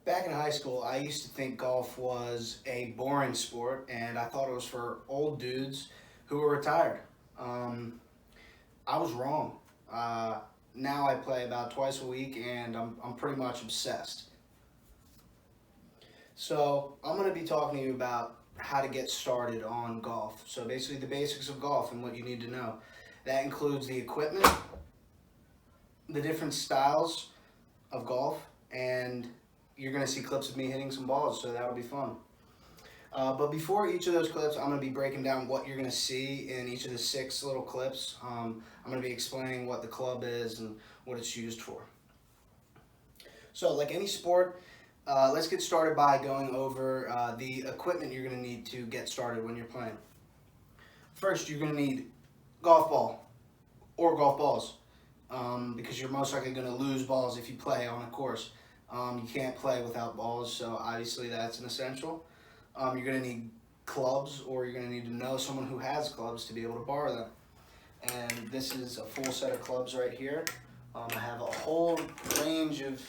Back in high school, I used to think golf was a boring sport, and I thought it was for old dudes who were retired. Um, I was wrong. Uh, Now I play about twice a week, and I'm pretty much obsessed. So I'm going to be talking to you about how to get started on golf. So basically, the basics of golf and what you need to know. That includes the equipment, the different styles of golf, and you're going to see clips of me hitting some balls, so that'll be fun. But before each of those clips, I'm going to be breaking down what you're going to see in each of the 6 little clips. I'm going to be explaining what the club is and what it's used for. So, like any sport, let's get started by going over the equipment you're going to need to get started when you're playing. First, you're going to need golf ball or golf balls because you're most likely going to lose balls if you play on a course. You can't play without balls, so obviously that's an essential. You're going to need clubs, or you're going to need to know someone who has clubs to be able to borrow them. And this is a full set of clubs right here. I have a whole range of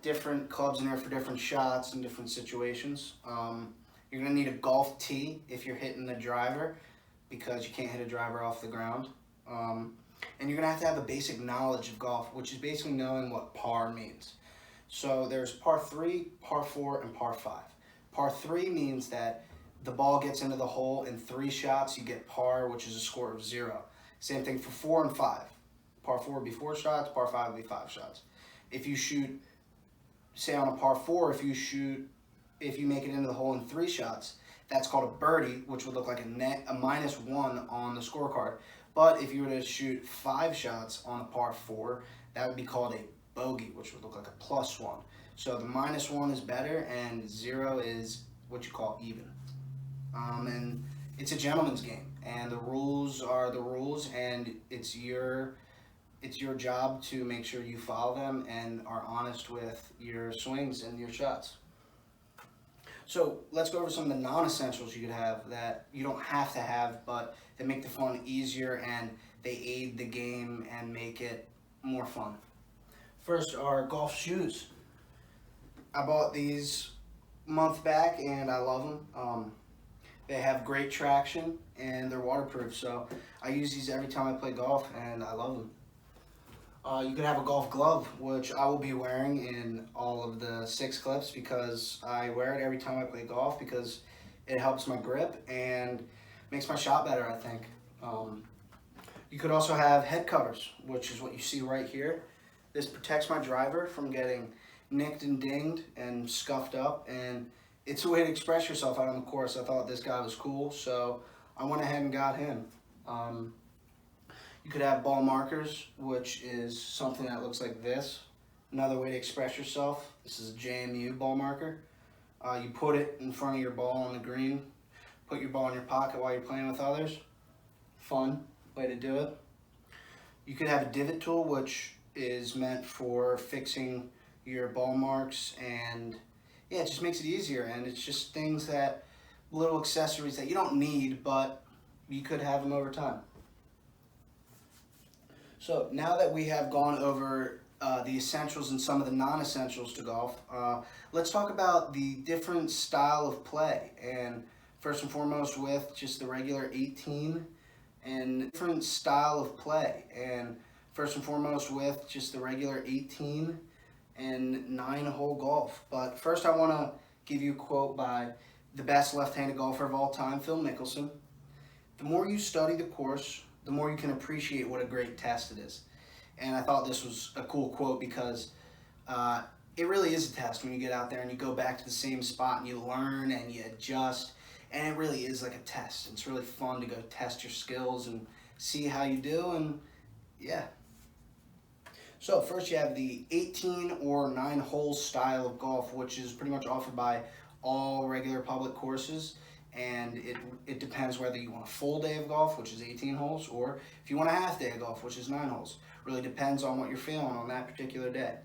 different clubs in there for different shots and different situations. You're going to need a golf tee if you're hitting the driver, because you can't hit a driver off the ground. And you're going to have a basic knowledge of golf, which is basically knowing what par means. So there's par 3, par 4, and par 5. Par 3 means that the ball gets into the hole in 3 shots, you get par, which is a score of 0. Same thing for 4 and 5. Par 4 would be 4 shots, par 5 would be 5 shots. If you shoot, say on a par 4, if you make it into the hole in 3 shots, that's called a birdie, which would look like a -1 on the scorecard. But if you were to shoot 5 shots on a par 4, that would be called a bogey, which would look like a +1. So the -1 is better, and 0 is what you call even. And it's a gentleman's game, and the rules are the rules, and it's your job to make sure you follow them and are honest with your swings and your shots. So let's go over some of the non-essentials you could have that you don't have to have, but they make the fun easier and they aid the game and make it more fun. First are golf shoes. I bought these a month back and I love them. They have great traction and they're waterproof, so I use these every time I play golf and I love them. You could have a golf glove, which I will be wearing in all of the 6 clips because I wear it every time I play golf because it helps my grip and makes my shot better, I think. You could also have head covers, which is what you see right here. This protects my driver from getting nicked and dinged and scuffed up, and it's a way to express yourself out on the course. I thought this guy was cool, so I went ahead and got him. You could have ball markers, which is something that looks like this. Another way to express yourself. This is a JMU ball marker. You put it in front of your ball on the green. Put your ball in your pocket while you're playing with others. Fun way to do it. You could have a divot tool, which is meant for fixing your ball marks, and yeah, it just makes it easier, and it's just things that, little accessories that you don't need, but you could have them over time. So now that we have gone over the essentials and some of the non-essentials to golf, let's talk about the different style of play, and first and foremost with just the regular 18 and different style of play, and first and foremost with just the regular 18 and 9-hole golf. But first I want to give you a quote by the best left-handed golfer of all time, Phil Mickelson. The more you study the course, the more you can appreciate what a great test it is. And I thought this was a cool quote because it really is a test when you get out there and you go back to the same spot and you learn and you adjust, and it really is like a test. It's really fun to go test your skills and see how you do, and yeah. So first you have the 18 or 9-hole style of golf, which is pretty much offered by all regular public courses, and it depends whether you want a full day of golf, which is 18 holes, or if you want a half day of golf, which is 9 holes. Really depends on what you're feeling on that particular day.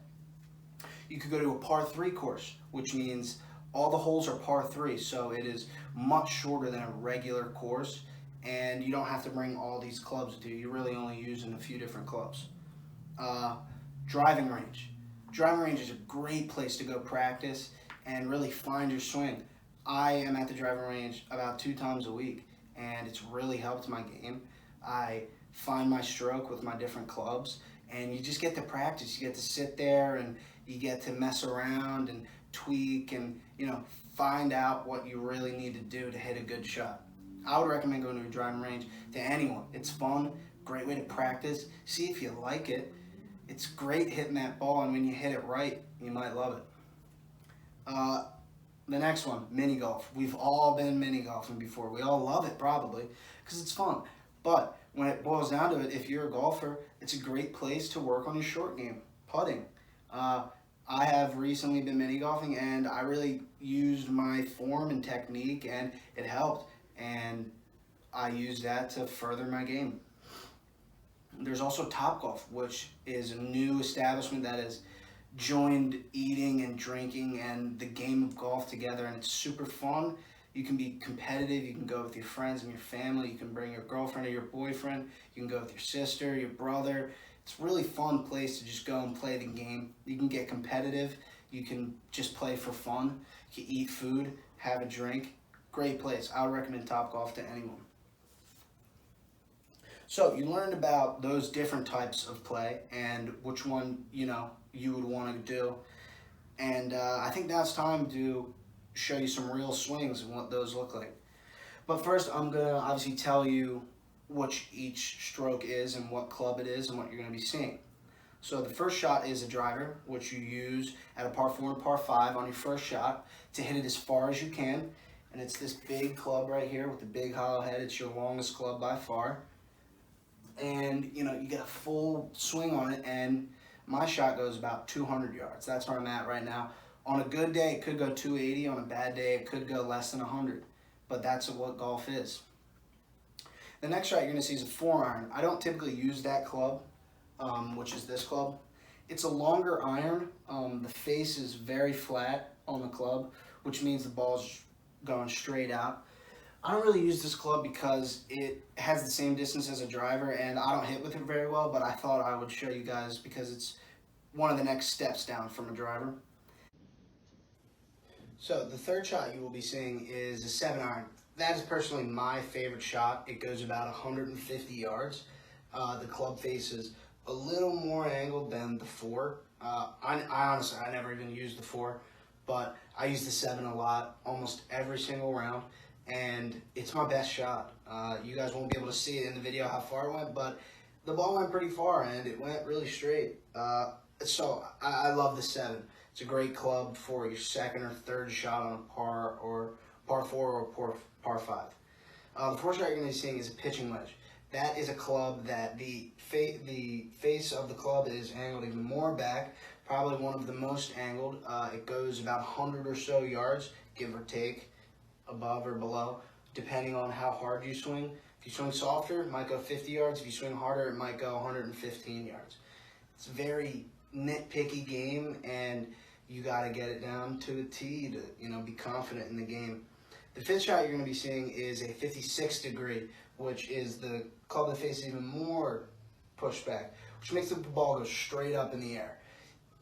You could go to a par 3 course, which means all the holes are par 3, so it is much shorter than a regular course, and you don't have to bring all these clubs with you. You're really only using a few different clubs. Driving range. Driving range is a great place to go practice and really find your swing. I am at the driving range about 2 times a week, and it's really helped my game. I find my stroke with my different clubs, and you just get to practice. You get to sit there and you get to mess around and tweak and find out what you really need to do to hit a good shot. I would recommend going to a driving range to anyone. It's fun, great way to practice. See if you like it. It's great hitting that ball, and when you hit it right, you might love it. The next one, mini golf. We've all been mini golfing before. We all love it probably because it's fun. But when it boils down to it, if you're a golfer, it's a great place to work on your short game, putting. I have recently been mini golfing, and I really used my form and technique, and it helped. And I used that to further my game. There's also Topgolf, which is a new establishment that has joined eating and drinking and the game of golf together, and it's super fun. You can be competitive. You can go with your friends and your family. You can bring your girlfriend or your boyfriend. You can go with your sister, your brother. It's a really fun place to just go and play the game. You can get competitive. You can just play for fun. You can eat food, have a drink. Great place. I would recommend Topgolf to anyone. So you learned about those different types of play and which one you would want to do. And I think now it's time to show you some real swings and what those look like. But first, I'm going to obviously tell you which each stroke is and what club it is and what you're going to be seeing. So the first shot is a driver, which you use at a par 4 and par 5 on your first shot to hit it as far as you can. And it's this big club right here with the big hollow head. It's your longest club by far. And you get a full swing on it, and my shot goes about 200 yards. That's where I'm at right now. On a good day, it could go 280. On a bad day, it could go less than 100. But that's what golf is. The next shot you're going to see is a 4-iron. I don't typically use that club, which is this club. It's a longer iron. The face is very flat on the club, which means the ball's going straight out. I don't really use this club because it has the same distance as a driver, and I don't hit with it very well, but I thought I would show you guys because it's one of the next steps down from a driver. So the third shot you will be seeing is a 7-iron. That is personally my favorite shot. It goes about 150 yards. The club face is a little more angled than the 4. I honestly, I never even used the 4, but I use the 7 a lot, almost every single round. And it's my best shot. You guys won't be able to see it in the video how far it went, but the ball went pretty far and it went really straight. So I love the 7. It's a great club for your second or third shot on a par 4 or par 5. The fourth shot you're going to be seeing is a pitching wedge. That is a club that the face of the club is angled even more back, probably one of the most angled. It goes about 100 or so yards, give or take, above or below, depending on how hard you swing. If you swing softer, it might go 50 yards. If you swing harder, it might go 115 yards. It's a very nitpicky game, and you got to get it down to a T to be confident in the game. The fifth shot you're going to be seeing is a 56 degree, which is the club that faces even more pushback, which makes the ball go straight up in the air.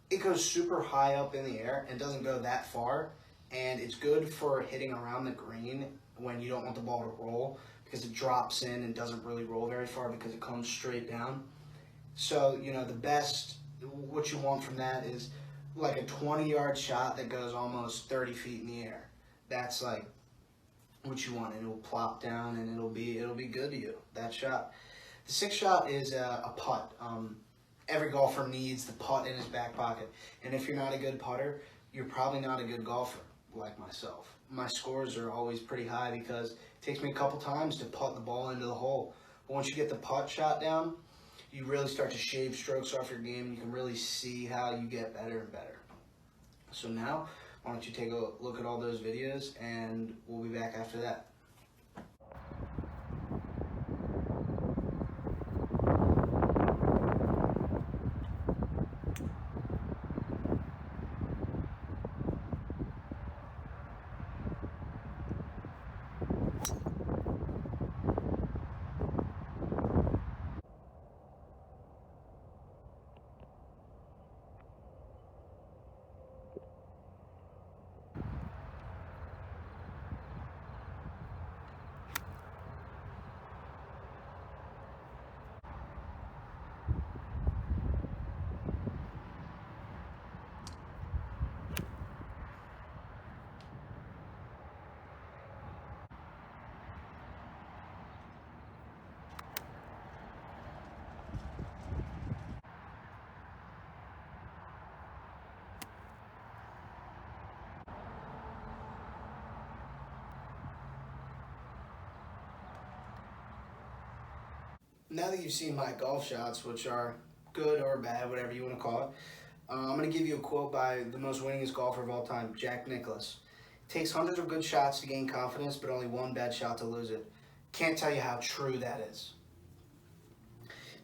It goes super high up in the air and doesn't go that far. And it's good for hitting around the green when you don't want the ball to roll because it drops in and doesn't really roll very far because it comes straight down. So, the best, what you want from that is like a 20-yard shot that goes almost 30 feet in the air. That's like what you want, and it will plop down and it'll be good to you, that shot. The sixth shot is a putt. Every golfer needs the putt in his back pocket. And if you're not a good putter, you're probably not a good golfer. Like myself. My scores are always pretty high because it takes me a couple times to putt the ball into the hole. But once you get the putt shot down, you really start to shave strokes off your game. You can really see how you get better and better. So now, why don't you take a look at all those videos, and we'll be back after that. now that you've seen my golf shots, which are good or bad, whatever you want to call it, I'm going to give you a quote by the most winningest golfer of all time, Jack Nicklaus. It takes hundreds of good shots to gain confidence, but only one bad shot to lose it. Can't tell you how true that is.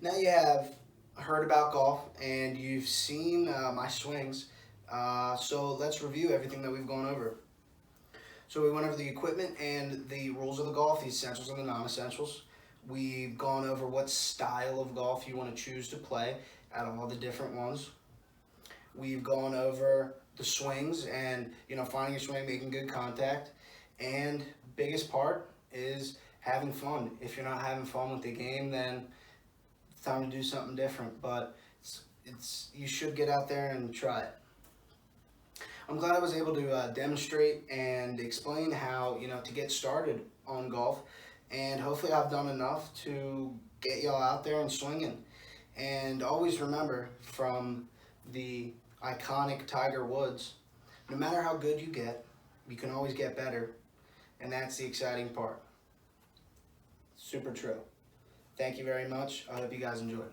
Now you have heard about golf and you've seen my swings, so let's review everything that we've gone over. So we went over the equipment and the rules of the golf, the essentials and the non-essentials. We've gone over what style of golf you want to choose to play out of all the different ones. We've gone over the swings and, finding your swing, making good contact. And biggest part is having fun. If you're not having fun with the game, then it's time to do something different. But you should get out there and try it. I'm glad I was able to demonstrate and explain how, to get started on golf. And hopefully I've done enough to get y'all out there and swinging. And always remember from the iconic Tiger Woods, no matter how good you get, you can always get better. And that's the exciting part. Super true. Thank you very much. I hope you guys enjoyed.